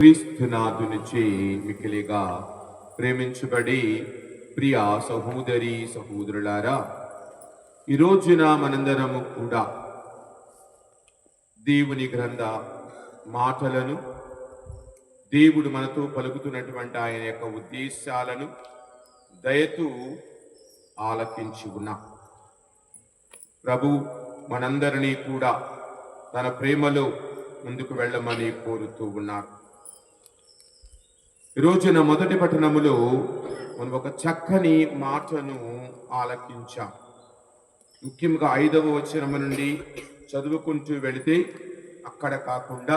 క్రీస్తునాథునిచే మికిలిగా ప్రేమించబడి ప్రియ సహోదరి సహోదరులారా, ఈ రోజున మనందరము కూడా దేవుని గ్రంథ మాటలను, దేవుడు మనతో పలుకుతున్నటువంటి ఆయన యొక్క ఉద్దేశాలను దయతో ఆలకించి ఉన్నాం. ప్రభు మనందరినీ కూడా తన ప్రేమలో ముందుకు వెళ్ళమని కోరుతూ ఉన్నారు. ఈ రోజున మొదటి పట్టణములో మనం ఒక చక్కని మాటను ఆలకించాం. ముఖ్యంగా 5వ వచనము నుండి చదువుకుంటూ వెళితే అక్కడ కాకుండా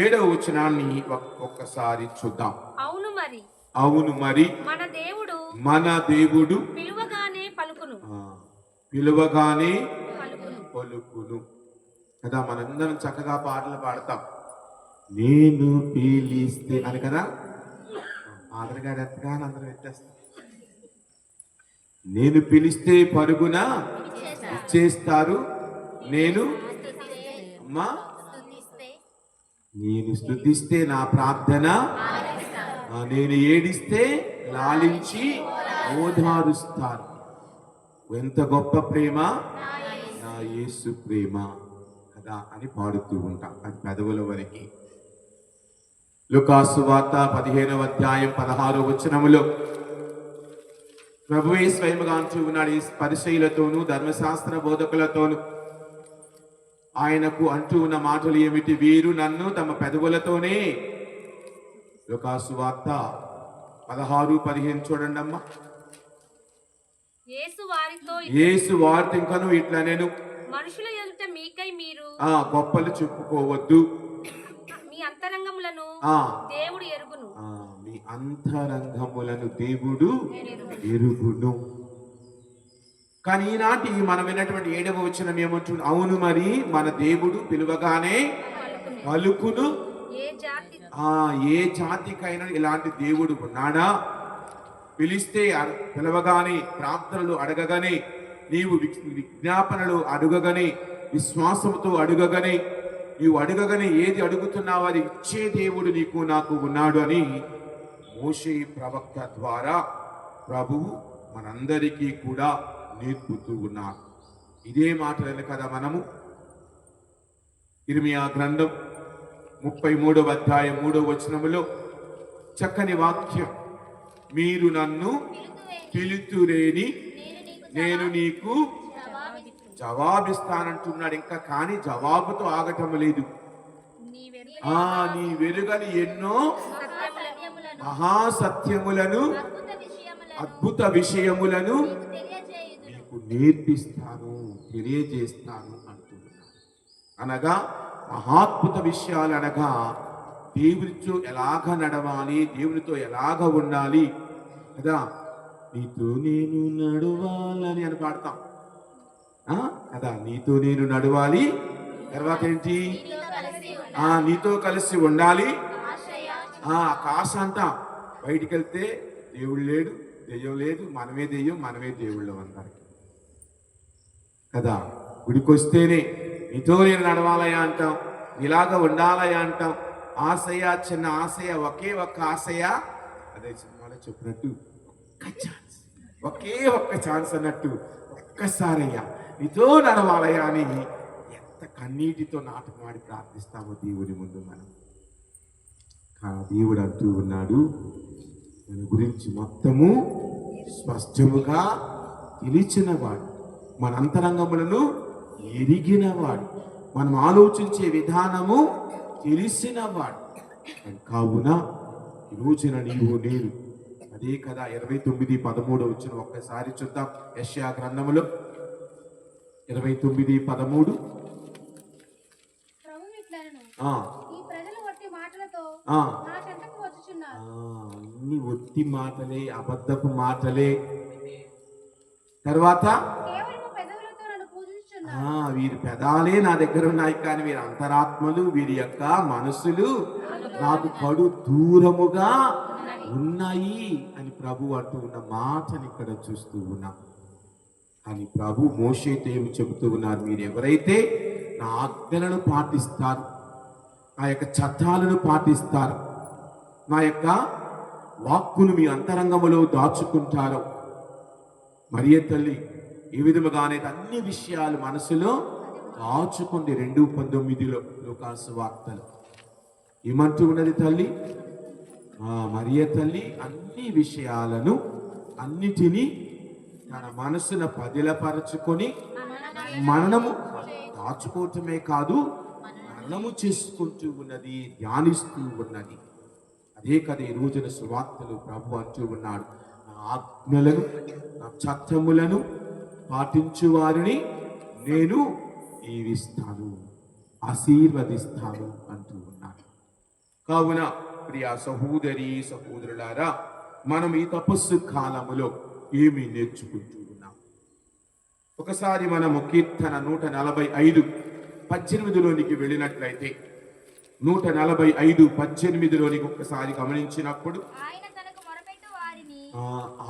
7వ వచనాన్ని ఒక్కసారి చూద్దాం. అవును మరి మన దేవుడు పిలువగానే పలుకును కదా. మనందరం చక్కగా పాటలు పాడతాం. నేను పిలిస్తే అని కదా. ఆదరగాడు ఎత్తగానే అందరం ఎత్తేస్తాం. నేను పిలిస్తే పరుగున ఇచ్చేస్తారు. నేను స్తుతిస్తే నా ప్రార్థన, నేను ఏడిస్తే లాలించి ఓదారుస్తారు. ఎంత గొప్ప ప్రేమ నా యేసు ప్రేమ కదా అని పాడుతూ ఉంటాం. అది పెదవుల వరకు. లూకాసు వార్త 15వ అధ్యాయం 16వ వచనములో ప్రభువే స్వయముగా అంటూ ఉన్నాడు. ఈ పరిసయ్యులతోనూ ధర్మశాస్త్ర బోధకులతోనూ ఆయనకు అంటూ ఉన్న మాటలు ఏమిటి? వీరు నన్ను తమ పెదవులతోనే. లూకాసు వార్త 16:15 చూడండి అమ్మా. యేసు వారితో ఇంకను ఇట్లా, నేను మనుషుల ఎదుట మీకై మీరు గొప్పలు చెప్పుకోవద్దు. మీ అంతరంగములను దేవుడు ఎరుగును. మీ అంతరంగములను దేవుడు ఎరుగును. కానీ ఈనాటి మనం విన్నటువంటి 7వ వచనం ఏమంటుంది? అవును మరి మన దేవుడు పిలువగానే పలుకును. ఏ జాతికైనా ఇలాంటి దేవుడు ఉన్నాడా? పిలిస్తే పిలవగానే, ప్రార్థనలు అడగగానే, నీవు విజ్ఞాపనలు అడుగగానే, విశ్వాసంతో అడుగగానే, నీవు అడుగగానే ఏది అడుగుతున్నావు అది ఇచ్చే దేవుడు నీకు నాకు ఉన్నాడు అని మోషే ప్రవక్త ద్వారా ప్రభువు మనందరికీ కూడా నేర్పుతూ ఉన్నారు. ఇదే మాటలు కదా మనము ఇర్మియా గ్రంథం 33వ అధ్యాయం 3వ వచనములో చక్కని వాక్యం, మీరు నన్ను పిలుతురేని నేను నీకు జవాబిస్తానంటున్నాడు. ఇంకా కానీ జవాబుతో ఆగటం లేదు. నీ వెలుగని ఎన్నో మహాసత్యములను, అద్భుత విషయములను నీకు నేర్పిస్తాను, తెలియజేస్తాను అంటున్నాను. అనగా మహాద్భుత విషయాలు అనగా దేవునితో ఎలాగ నడవాలి, దేవునితో ఎలాగ ఉండాలి కదా. నీతో నేను నడవాలని అని పాడతాం కదా. నీతో నేను నడవాలి. తర్వాత ఏంటి? నీతో కలిసి ఉండాలి. ఆకాశ అంట. బయటికి వెళ్తే దేవుడు లేడు, దెయ్యం లేదు, మనమే దెయ్యం, మనమే దేవుళ్ళు అందరికి కదా. గుడికి వస్తేనే నీతో నేను నడవాలయా అంటాం, ఇలాగ ఉండాలయా అంటాం. ఆశయ, చిన్న ఆశయ, ఒకే ఒక్క ఆశయ. అదే సినిమాలో చెప్పినట్టు ఒకే ఒక్క ఛాన్స్ అన్నట్టు, ఒక్కసారయ్యా నీతో నడవాలయా అని ఎంత కన్నీటితో నాటకమాడి ప్రార్థిస్తామో దేవుని ముందు మనం. దేవుడు అంటూ ఉన్నాడు, మన గురించి మొత్తము స్పష్టముగా తెలిసినవాడు, మన అంతరంగములను ఎరిగినవాడు, మనం ఆలోచించే విధానము తెలిసినవాడు. కావున ఈ రోజున నీవు నేను అదే కదా. 29:13 వచ్చిన ఒక్కసారి చూద్దాం. యెషయా గ్రంథములో 29:13. అన్ని ఒత్తి మాటలే, అబద్ధపు మాటలే. తర్వాత వీరి పెదాలే నా దగ్గర ఉన్నాయి, కానీ వీరి అంతరాత్మలు, వీరి యొక్క మనసులు నాకు కడు దూరముగా ఉన్నాయి అని ప్రభు అంటూ ఉన్న మాటని ఇక్కడ చూస్తూ ఉన్నాం. అని ప్రభు మోషేతో ఏమి చెబుతూ ఉన్నారు? మీరు ఎవరైతే నా ఆజ్ఞలను పాటిస్తారు, ఆ యొక్క చట్టాలను పాటిస్తారు, నా యొక్క వాక్కును మీ అంతరంగములో దాచుకుంటారో. మరియ తల్లి ఈ విధముగానే అన్ని విషయాలు మనసులో దాచుకుంది. 2:19 లూకాసు వార్తలు ఏమంటూ ఉన్నది తల్లి? మరియ తల్లి అన్ని విషయాలను అన్నిటినీ తన మనసున పదిలపరచుకొని మననము దాచుకోవటమే కాదు, మననము చేసుకుంటూ ఉన్నది, ధ్యానిస్తూ ఉన్నది. అదే కదా ఈ రోజున సువార్తలు ప్రభు అంటూ ఉన్నాడు, నా ఆజ్ఞలను నా చట్టములను పాటించు వారిని నేను దీవిస్తాను, ఆశీర్వదిస్తాను అంటూ ఉన్నాడు. కావున ప్రియ సహోదరి సహోదరులారా, మనం ఈ తపస్సు కాలములో ఏమి నేర్చుకుంటూ ఉన్నాం? ఒకసారి మనము కీర్తన 145:18లోనికి వెళ్ళినట్లయితే 145:18లోనికి ఒకసారి గమనించినప్పుడు,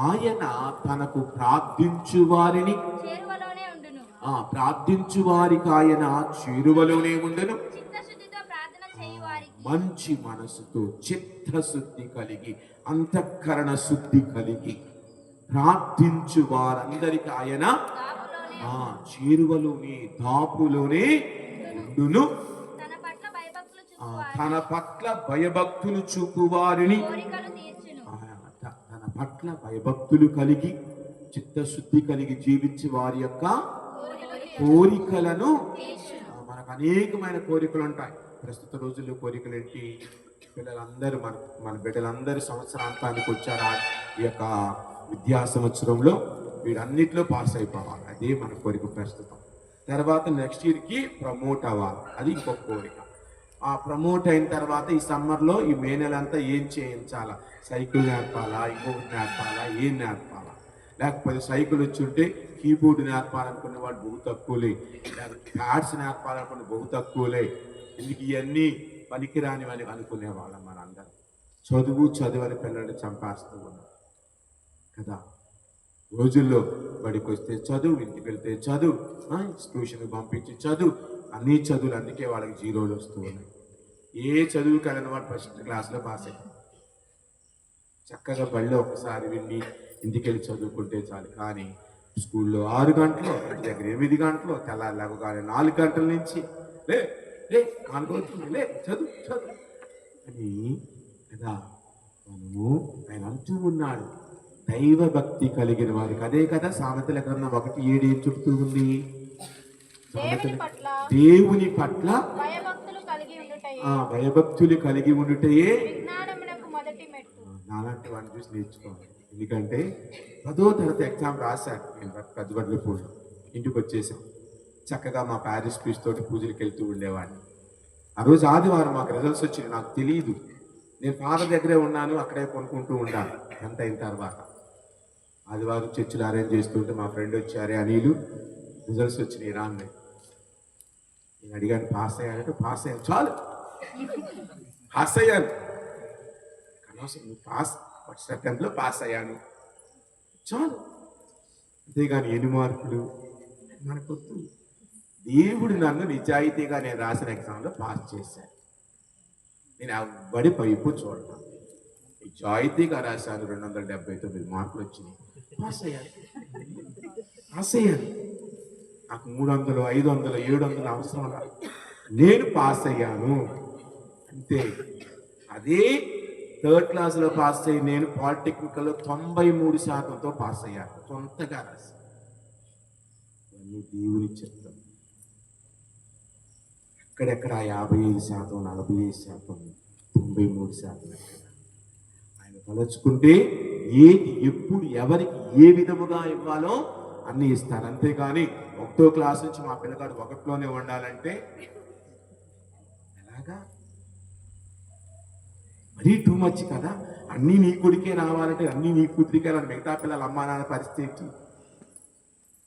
ఆయన తనకు ప్రార్థించు వారిని ప్రార్థించు వారికి ఆయన చేరువలోనే ఉండను. మంచి మనసుతో చిత్తశుద్ధి కలిగి అంతఃకరణ శుద్ధి కలిగి ప్రార్థించు వారందరికి ఆయన చేరువలోనే దాపులోనే ఉండును. తన పట్ల భయభక్తులు చూపు వారిని, తన పట్ల భయభక్తులు కలిగి చిత్తశుద్ధి కలిగి జీవించి వారి యొక్క కోరికలను, మనకు అనేకమైన కోరికలు ఉంటాయి. ప్రస్తుత రోజుల్లో కోరికలు ఏంటి? పిల్లలందరూ మన బిడ్డలందరూ సంవత్సరాంతానికి వచ్చారు. ఈ యొక్క విద్యా సంవత్సరంలో వీడన్నిటిలో పాస్ అయిపోవాలి, అదే మన కోరిక ప్రస్తుతం. తర్వాత నెక్స్ట్ ఇయర్కి ప్రమోట్ అవ్వాలి, అది ఇంకొక కోరిక. ఆ ప్రమోట్ అయిన తర్వాత ఈ సమ్మర్లో ఈ మే నెలంతా ఏం చేయించాలా? సైకిల్ నేర్పాలా, ఇంకొకటి నేర్పాలా, ఏం నేర్పాలా? లేకపోతే సైకిల్ వచ్చి ఉంటే కీబోర్డు నేర్పాలనుకునే వాళ్ళు బహు తక్కువలే, లేకపోతే ప్యాడ్స్ నేర్పాలనుకునే బహు తక్కువలే. ఎందుకు ఇవన్నీ పనికిరానివని అనుకునేవాళ్ళం మనందరం. చదువని పిల్లల్ని చంపేస్తూ ఉన్నాం కదా. రోజుల్లో బడికి వస్తే చదువు, ఇంటికి వెళ్తే చదువు, ట్యూషన్కి పంపించి చదువు, అన్ని చదువులు. అందుకే వాళ్ళకి 0లు వస్తూ ఉన్నాయి. ఏ చదువుకి వెళ్ళిన వాడు ఫస్ట్ క్లాస్లో పాస్ అయ్యారు. చక్కగా బడిలో ఒకసారి వెళ్ళి ఇంటికి వెళ్ళి చదువుకుంటే చాలు. కానీ స్కూల్లో 6 గంటలు, ఇంటి దగ్గర 8 గంటలు, తెల్లారి లేవగానే 4 గంటల నుంచి లే అనుకోవచ్చు, లే చదువు అని కదా మనము ఆయన అంటూ ఉన్నాడు. దైవ భక్తి కలిగిన వారికి, అదే కదా సామెతల గ్రంథం 1:7 ఏం చెప్తూ ఉంది? దేవుని పట్ల భయభక్తులు కలిగి ఉండుటయే నాలాంటి వాడిని చూసి నేర్చుకోవాలి. ఎందుకంటే 10వ తరగతి ఎగ్జామ్ రాశాను నేను పెద్దబడ్లపూడి. ఇంటికి వచ్చేసాం. చక్కగా మా ప్యారిస్ ప్రీస్ట్ తోటి పూజలకు వెళ్తూ ఉండేవాడిని. ఆ రోజు ఆదివారం మాకు రిజల్ట్స్ వచ్చినాయి. నాకు తెలియదు, నేను ఫాదర్ దగ్గరే ఉన్నాను, అక్కడే కొనుక్కుంటూ ఉంటాను. అంత అయిన తర్వాత ఆదివారం చర్చిలు అరేంజ్ చేస్తుంటే మా ఫ్రెండ్ వచ్చారే అనిలు, రిజల్ట్స్ వచ్చినాయి రా అన్నాయి. నేను అడిగాను, పాస్ అయ్యానంటే పాస్ అయ్యాను, చాలు పాస్ అయ్యాను. కనీసం పాస్ ఫస్ట్ అటెంప్ట్లో పాస్ అయ్యాను చాలు. అంతేగాని 8 మార్కులు మనకొద్దు. దేవుడు నన్ను నిజాయితీగా నేను రాసిన ఎగ్జామ్లో పాస్ చేశాను. నేను ఎవ్వడి పైపు చూడను, నిజాయితీగా రాశాను. 279 మార్కులు వచ్చినాయి, పాస్ అయ్యాను. నాకు 300, 500, 700 అవసరం రాదు, నేను పాస్ అయ్యాను అంతే. అదే 3rd క్లాస్లో పాస్ అయ్యి నేను పాలిటెక్నికల్లో 93%తో పాస్ అయ్యాను, సొంతగా రాశాను. ఇవన్నీ దేవుని చెప్తాం. అక్కడెక్కడ 55%, 45%, 93%. ఆయన తలుచుకుంటే ఏది ఎప్పుడు ఎవరికి ఏ విధముగా ఇవ్వాలో అన్నీ ఇస్తారు. అంతేగాని 1వ క్లాస్ నుంచి మా పిల్లగాడు 1లోనే ఉండాలంటే ఎలాగా? మరీ టూ మచ్ కదా. అన్నీ నీ కొడుకే రావాలంటే అన్నీ నీ కూతురికే రావాలి. మిగతా పిల్లల అమ్మా నాన్న పరిస్థితి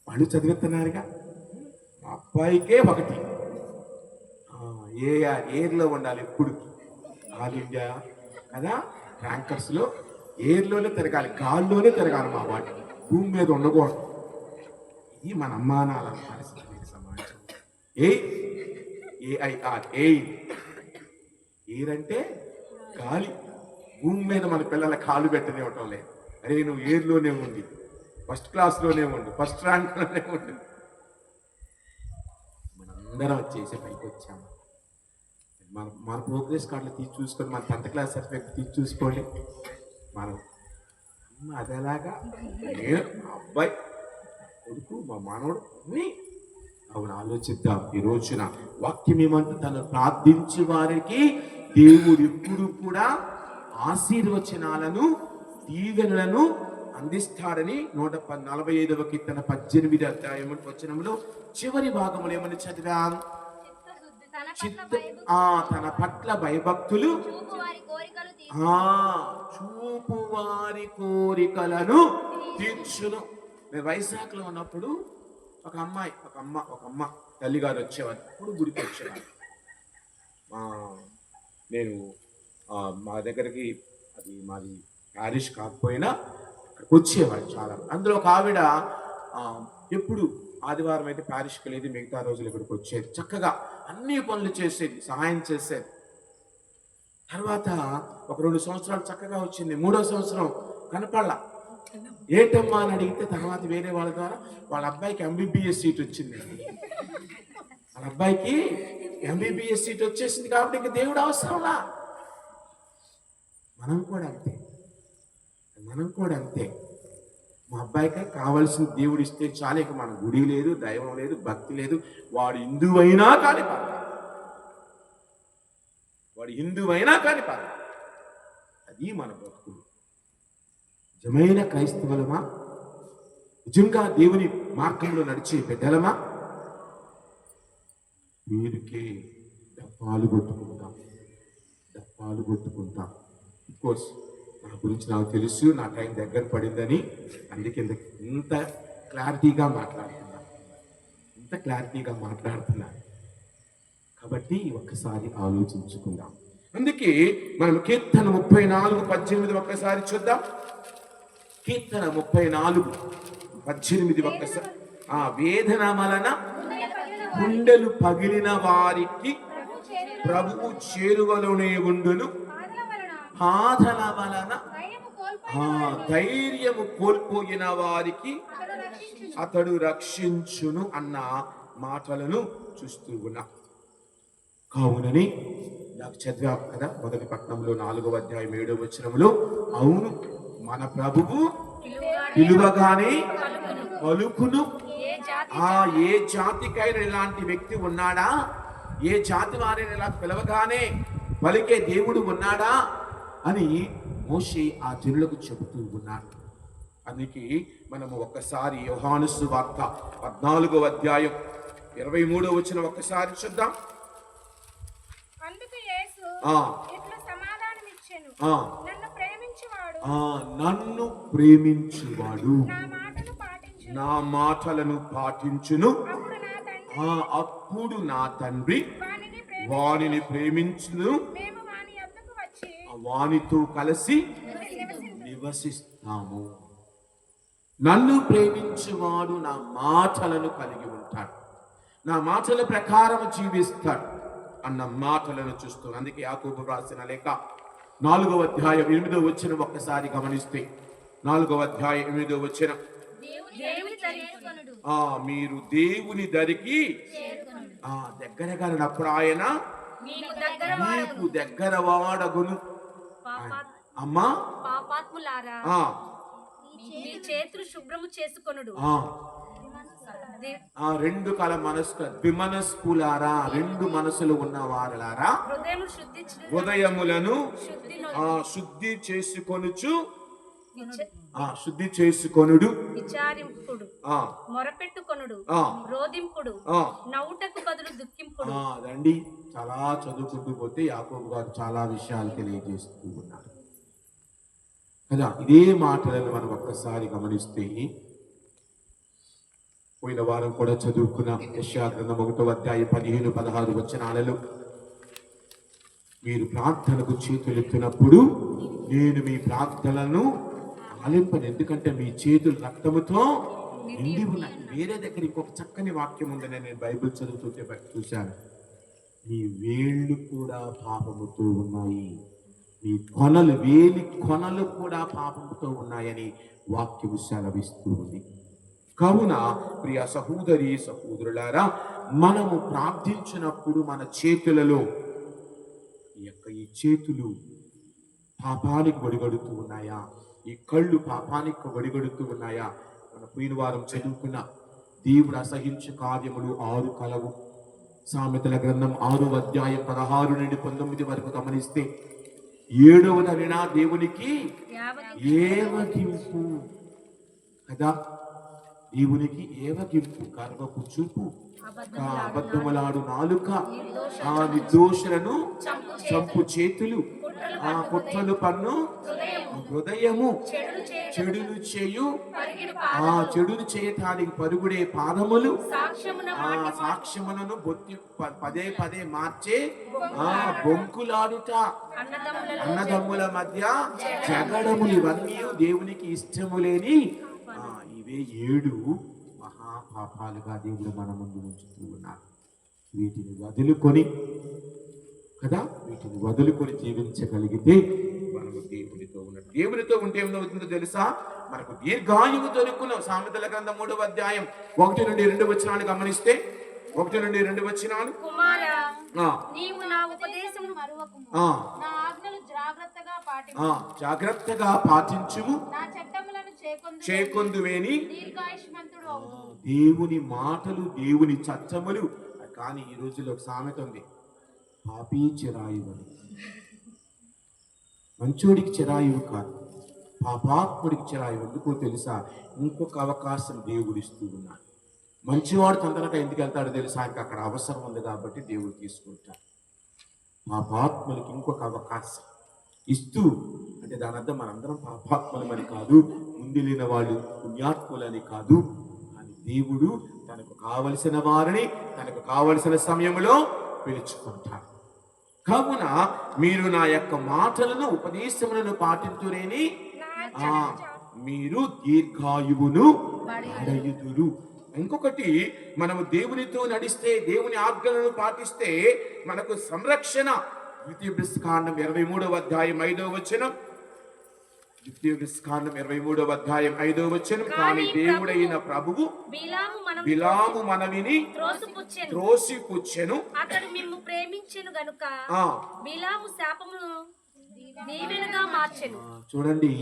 వాళ్ళు చదువుతున్నారుగా. మా అబ్బాయికే 1 ఎయిర్లో ఉండాలి ఎప్పుడు. ఆల్ ఇండియా కదా, ర్యాంకర్స్లో ఎయిర్లోనే తిరగాలి, గాల్లోనే తిరగాలి. మా వాటి భూమి మీద ఉండకూడదు. ఇది మన అమ్మానాల పరిస్థితి సమాజం. ఏఐఆర్ ఎయిర్ అంటే గాలి, భూమి మీద మన పిల్లల కాలు పెట్టనివ్వటం లేదు. అరే నువ్వు ఏర్లోనే ఉండి, ఫస్ట్ క్లాస్లోనే ఉండు, ఫస్ట్ ర్యాంక్లోనే ఉండు. మనందరం వచ్చేసి పైకి వచ్చాము. మన ప్రోగ్రెస్ కార్డులు తీసి చూసుకొని, మన 10th క్లాస్ సర్టిఫికేట్ తీసి చూసుకోండి. మనం అది ఎలాగా, నేను మా అబ్బాయి కొడుకు మా మనవడు అన్నీ అవును ఆలోచిద్దాం. ఈ రోజున వాక్యం ఏమంటే, తను ప్రార్థించే వారికి దేవుడు ఎప్పుడు కూడా ఆశీర్వచనాలను, దీవెనలను అందిస్తాడని 145వ కీర్తన 18వ అధ్యాయం వచనంలో చివరి భాగంలో ఏమని చదివాం? తన పట్ల భయభక్తులు చూపు వారి కోరికలను తీర్చును. నేను వైజాగ్లో ఉన్నప్పుడు ఒక అమ్మ తల్లిగారు వచ్చేవారు. అప్పుడు గుడికి వచ్చేవారు. నేను మా దగ్గరికి, అది మాది ప్యారిష్ కాకపోయినా అక్కడికి వచ్చేవాడు చాలా. అందులో ఒక ఆవిడ ఎప్పుడు ఆదివారం అయితే ప్యారిష్కి వెళ్ళేది, మిగతా రోజులు ఇక్కడికి వచ్చేది. చక్కగా అన్ని పనులు చేసేది, సహాయం చేసేది. తర్వాత ఒక 2 సంవత్సరాలు చక్కగా వచ్చింది. 3వ సంవత్సరం కనపడలా. ఏటమ్మా అని అడిగితే తర్వాత వేరే వాళ్ళ ద్వారా వాళ్ళ అబ్బాయికి MBBS సీట్ వచ్చింది. వాళ్ళ అబ్బాయికి MBBS సీట్ వచ్చేసింది కాబట్టి ఇంక దేవుడు అవసరంలా. మనం కూడా అంతే. మా అబ్బాయికి కావాల్సిన దేవుడు ఇస్తే చాలు. ఇక మన గుడి లేదు, దైవం లేదు, భక్తి లేదు. వాడు హిందువైనా కానీ పర్వాలేదు. అది మన భక్తులు. నిజమైన క్రైస్తవులమా? నిజంగా దేవుని మార్గంలో నడిచే బిడ్డలమా? వీరికి డప్పాలు కొట్టుకుంటాం. కోర్స్ నా గురించి నాకు తెలుసు, నా టైం దగ్గర పడిందని, అందుకే ఇంత క్లారిటీగా మాట్లాడుతున్నాను. కాబట్టి ఒక్కసారి ఆలోచించుకుందాం. అందుకే మనం కీర్తన 34:18 ఒక్కసారి చూద్దాం. కీర్తన 34:18 ఒక్కసారి. వేదన వలన గుండెలు పగిలిన వారికి ప్రభువు చేరువలోనే ఉండును, బాధల వలన ధైర్యము కోల్పోయిన వారికి అతడు రక్షించును అన్న మాటలను చూస్తూ ఉన్నా. కావునని నాకు చదివాం కదా మొదటి పట్టణంలో 4వ అధ్యాయం 7వ వచనంలో, అవును మన ప్రభువు పిలువగానే పలుకును. ఏ జాతికైనా ఇలాంటి వ్యక్తి ఉన్నాడా? ఏ జాతి వారిని ఇలా పిలవగానే పలికే దేవుడు ఉన్నాడా అని మోషే ఆ జనులకు చెబుతూ ఉన్నాడు. అందుకే మనము ఒక్కసారి యోహాను సువార్త 14వ అధ్యాయం 23వ వచనం ఒక్కసారి చూద్దాం. నన్ను ప్రేమించువాడు నా మాటలను పాటించును, అప్పుడు నా తండ్రి వానిని ప్రేమించును, వానితో కలిసి నివసిస్తాము. నన్ను ప్రేమించువాడు నా మాటలను కలిగి ఉంటాడు, నా మాటల ప్రకారం జీవిస్తాడు అన్న మాటలను చూస్తూ. అందుకే యాకోబు రాసిన లేఖ 4వ అధ్యాయం 8వ వచనం ఒక్కసారి గమనిస్తే, 4వ అధ్యాయం 8వ వచనం, మీరు దేవుని దరికి దగ్గరగా అప్పుడు ఆయన మీకు దగ్గర వాడగును. అమ్మా పాపాత్ములారా మీ చేతులు శుభ్రము చేసుకొనుడు. 2 కల మనస్కు ద్విమనస్కులారా, 2 మనసులు ఉన్నవారలారా, హృదయములను శుద్ధి చేసుకొనుడు, విచారింపుడు, మొరపెట్టుకొనుడు, రోదింపుడు, నవ్వుటకు బదులు దుఃఖింపుడు. రండి, చాలా చదువుకుంటూ పోతే యాకోబు గారు చాలా విషయాలు తెలియజేస్తూ ఉన్నారు కదా. ఇదే మాటలను మనం ఒక్కసారి గమనిస్తే, పోయిన వారం కూడా చదువుకున్న యెషయా గ్రంథం 1వ అధ్యాయం 15-16 వచనాలలో, మీరు ప్రార్థనకు చేతులెత్తినప్పుడు నేను మీ ప్రార్థనలను ఆలింపను, ఎందుకంటే మీ చేతులు రక్తముతో నిండి ఉన్నాయి. వేరే దగ్గర ఇంకొక చక్కని వాక్యం ఉందని నేను బైబిల్ చదువుతుంటే చూశాను. మీ వేళ్ళు కూడా పాపముతో ఉన్నాయి. మీ కొనలు, వేలి కొనలు కూడా పాపంతో ఉన్నాయని వాక్యము సెలవిస్తూ ఉంది. కావున ప్రియ సహోదరి సహోదరులారా, మనము ప్రార్థించినప్పుడు మన చేతులలో ఈ చేతులు పాపానికి ఒడిగడుతూ ఉన్నాయా? ఈ కళ్ళు పాపానికి ఒడిగడుతూ ఉన్నాయా? మన పోయిన వారం చదువుకున్న దేవుడు అసహించు కార్యములు 6 కలవు. సామెతల గ్రంథం 6వ అధ్యాయం 16 నుండి 19 వరకు గమనిస్తే 7వదనినా దేవునికి ఏవగింపు కదా. దేవునికి ఏవగింపు, గర్వపు చూపు, అబద్ధములాడు నాలుక, ఆ నిర్దోషులను చంపు చేతులు, ఆ కుట్రలు పన్ను హృదయము, చెడును చేయు ఆ చెడును చేయటానికి పరుగుడే పాదములు, ఆ సాక్ష్యములను పదే పదే మార్చే ఆ బొంకులాడుట, అన్నదమ్ముల మధ్య జగడములు, ఇవన్నీ దేవునికి ఇష్టము లేని ఇవే 7 మహాపాపాలుగా దేవుడు మన ముందు ఉంచుతూ ఉన్నారు. వీటిని వదులుకొని కదా, వీటిని వదులుకొని జీవించగలిగితే మనము దేవునితో ఉంటే ఏమవుతుందో తెలుసా? మనకు దీర్ఘాయువు దొరుకును. సామెతల గ్రంథం 3వ అధ్యాయం 1 నుండి 2 వచనాలు గమనిస్తే, 1 నుండి 2 వచనాలు, కుమారా నీవు నా ఉపదేశమును మరువకుము, నా ఆజ్ఞలు జాగ్రత్తగా పాటించుము, నా చట్టములను చేకొందువేని దీర్ఘాయుష్మంతుడు అవుదువు. దేవుని మాటలు, దేవుని చట్టములు. కానీ ఈ రోజుల్లో ఒక సామెత ఉంది, పాపీ చిరాయువు అని. మంచోడికి చిరాయువు కాదు, పాపాత్ముడికి చిరాయువు. ఎందుకో తెలుసా? ఇంకొక అవకాశం దేవుడు ఇస్తూ ఉన్నాడు. మంచివాడు తొందరగా ఎందుకు వెళ్తాడో తెలుసా? ఇంకా అక్కడ అవసరం ఉంది కాబట్టి దేవుడు తీసుకుంటాడు. పాపాత్ములకి ఇంకొక అవకాశం ఇస్తూ, అంటే దాని అర్థం మనందరం పాపాత్ములమని కాదు, ముందులిన వాళ్ళు పుణ్యాత్ములని కాదు, అని దేవుడు తనకు కావలసిన వారిని తనకు కావలసిన సమయంలో పిలుచుకుంటాడు. కావున మీరు నా యొక్క మాటలను, ఉపదేశములను పాటించురేని మీరు దీర్ఘాయువును అడయుదురు. ఇంకొకటి, మనము దేవునితో నడిస్తే, దేవుని ఆజ్ఞలను పాటిస్తే మనకు సంరక్షణ. ద్వితీయోపదేశకాండం 23వ అధ్యాయం 5వ వచనం, ద్వితీయోపదేశకాండం 23వ అధ్యాయం 5వ వచనం, కానీ దేవుడైన ప్రభువు బిలాము మనవిని త్రోసిపుచ్చెను, అతడు మిమ్ము ప్రేమించెను గనుక బిలాము శాపమును దీవెనగా మార్చెను. చూడండి,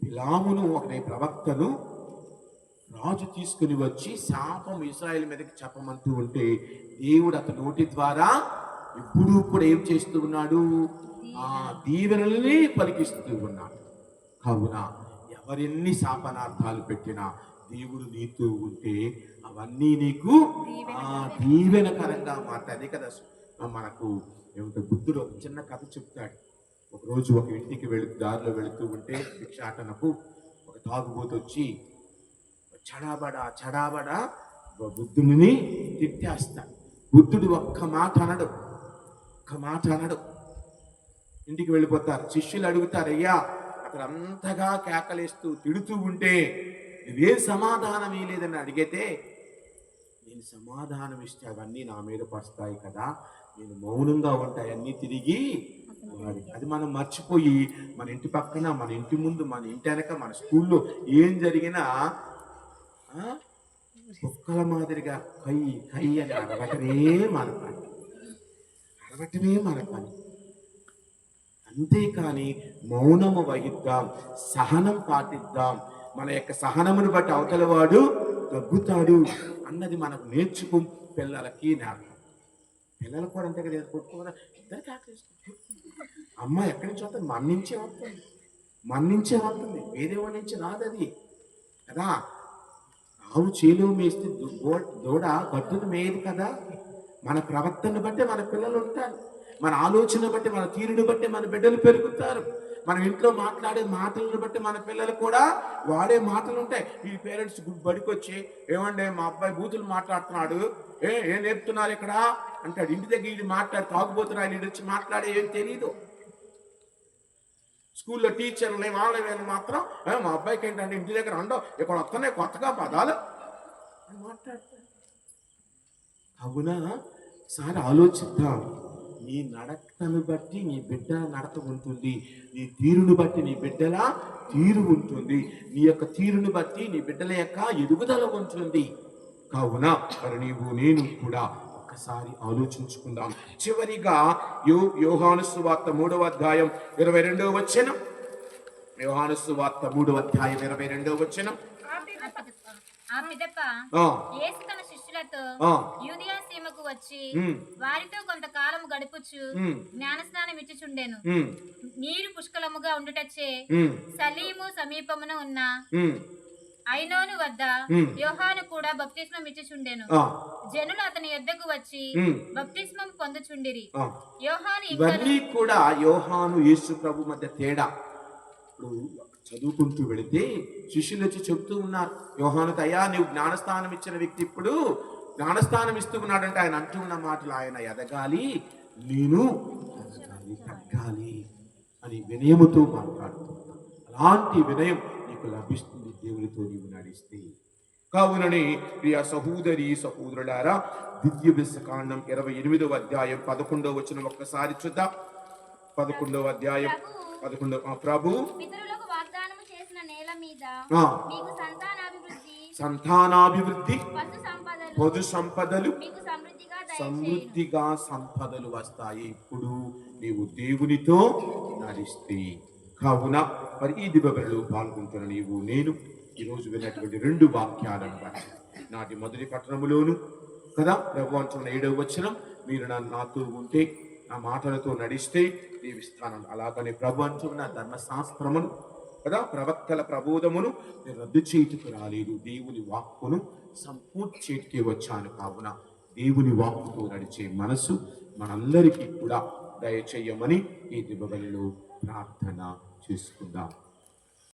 బిలామును, ఒక ప్రవక్తను రాజు తీసుకుని వచ్చి శాపం ఇశ్రాయేలు మీదకి చెప్పమంటూ ఉంటే, దేవుడు అతని నోటి ద్వారా ఇప్పుడు కూడా ఏం చేస్తూ ఉన్నాడు? ఆ దీవెనల్ని పలికిస్తూ ఉన్నాడు. కావున ఎవరెన్ని శాపనార్థాలు పెట్టినా దేవుడు నీతో ఉంటే అవన్నీ నీకు దీవెనకరంగా మాట్లాడే కదా. మనకు ఏమిటో బుద్ధుడు ఒక చిన్న కథ చెప్తాడు. ఒకరోజు ఒక ఇంటికి దారిలో వెళుతూ ఉంటే భిక్షాటనకు ఒక తాగుబోతు వచ్చి చడాబడా బుద్ధుడిని తిట్టేస్తాడు. బుద్ధుడు ఒక్క మాట అనడు. ఇంటికి వెళ్ళిపోతారు. శిష్యులు అడుగుతారు, అయ్యా అక్కడ అంతగా కేకలేస్తూ తిడుతూ ఉంటే నువ్వే సమాధానం ఇవ్వలేదని అడిగితే, నేను సమాధానం ఇస్తే అవన్నీ నా మీద పడతాయి కదా, నేను మౌనంగా ఉంటాయి అన్నీ తిరిగి. అది మనం మర్చిపోయి మన ఇంటి పక్కన, మన ఇంటి ముందు, మన ఇంటి వెనక, మన స్కూల్లో ఏం జరిగినా కుక్కల మాదిరిగా కై అని అరవటమే మన పని. అంతేకాని మౌనము వహిద్దాం, సహనం పాటిద్దాం. మన యొక్క సహనమును బట్టి అవతలవాడు తగ్గుతాడు అన్నది మనకు నేర్చుకో. పిల్లలకి పిల్లలు కూడా అంతే కదా, కొట్టుకోరా ఇద్దరికి ఆకలిస్తుంది. అమ్మ ఎక్కడి నుంచి వస్తుంది? మన నుంచే వస్తుంది, వేరే వాడి నుంచి రాదది కదా. ఆవు చేలు మేస్తే దూడ గట్టును మేయదు కదా. మన ప్రవర్తనను బట్టి మన పిల్లలు ఉంటారు, మన ఆలోచన బట్టి, మన తీరుని బట్టి మన బిడ్డలు పెరుగుతారు. మనం ఇంట్లో మాట్లాడే మాటలను బట్టి మన పిల్లలు కూడా వాడే మాటలు ఉంటాయి. ఈ పేరెంట్స్ బడికి వచ్చి, ఏమంటే మా అబ్బాయి బూతులు మాట్లాడుతున్నాడు, ఏం నేర్పుతున్నారు ఇక్కడ అంటాడు. ఇంటి దగ్గర ఇది తాగుబోతున్నారు, ఇది వచ్చి మాట్లాడే ఏం తెలీదు. స్కూల్లో టీచర్లని వాళ్ళని మాత్రం, మా అబ్బాయికి ఏంటంటే ఇంటి దగ్గర ఉండవు, ఇక్కడ వస్తున్నాయి కొత్తగా పదాలు అని మాట్లాడతారు. అవునా? సార్ ఆలోచిద్దాం. నీ నడకను బట్టి నీ బిడ్డ నడక ఉంటుంది, నీ తీరును బట్టి నీ బిడ్డల తీరు ఉంటుంది, నీ యొక్క తీరును బట్టి నీ బిడ్డల యొక్క ఎదుగుదల ఉంటుంది. కావున మరి నీవు నేను కూడా ఒక్కసారి ఆలోచించుకుందాం. చివరిగా యోహాను సువార్త 3వ అధ్యాయం 22వ వచనం. యోహాను సువార్త 3వ అధ్యాయం 22వ వచనం. ఆ పిదప యేసు తన శిష్యులతో యూదయ సీమకు వచ్చి వారితో కొంతకాలము గడుపుచు జ్ఞానస్నానం ఇచ్చుచుండెను. నీరు పుష్కలముగా ఉండుటచ్చే సలీము సమీపమున ఉన్న ఐనోను వద్ద యోహాను కూడా బప్తిస్మం ఇచ్చుచుండెను. జనులు అతని యొద్దకు వచ్చి బప్తిస్మం పొందుచుండిరి. యోహాను ఇవన్నీ కూడా యోహాను యేసు ప్రభు మధ్య తేడా. ఇప్పుడు చదువుకుంటూ వెళితే శిష్యులు వచ్చి చెబుతూ ఉన్నారు, యోహానుకు అయ్యా నీవు జ్ఞానస్థానం ఇచ్చిన వ్యక్తి ఇప్పుడు జ్ఞానస్థానం ఇస్తూ ఉన్నాడంటే ఆయన అంటూ ఉన్న మాటలు ఆయన ఎదగాలి, నేను తగ్గాలి అని వినయముతో మాట్లాడుతున్నాను. అలాంటి వినయం నీకు లభిస్తుంది దేవునితో నీవు నడిస్తే. కావునని ప్రియ సహోదరి సహోదరులారా, ద్వితీయోపదేశకాండం 28వ అధ్యాయం 11వ వచనం ఒక్కసారి చూద్దాం. 11వ అధ్యాయం 11. ప్రభు పితరులకు వాగ్దానము చేసిన నేల మీద మీకు సంతానాభివృద్ధి పశు సంపదలు మీకు సమృద్ధిగా సంపదలు వస్తాయి ఇప్పుడు నీవు దేవునితో నడిస్తే. కావున మరి ఈ దివ్యబలిలో పాల్గొంటున్న నీవు నేను ఈరోజు విన్నటువంటి 2 వాక్యాలను బట్టి నాటి మొదటి పట్టణములోను కదా ప్రభువంచున్న 7వ వచనం, మీరు నాతో ఉంటే నా మాటలతో నడిస్తే దీవిస్తాను. అలాగనే ప్రభు అంటున్న ధర్మశాస్త్రమును కదా ప్రవక్తల ప్రబోధమును నేను రద్దు చేయుటకు రాలేదు, దేవుని వాక్కును సంపూర్తి చేతికి వచ్చాను. కావున దేవుని వాక్కుతో నడిచే మనసు మనందరికీ కూడా దయచేయమని ఈ దివ్యబలిలో ప్రార్థన చేసుకుందాం.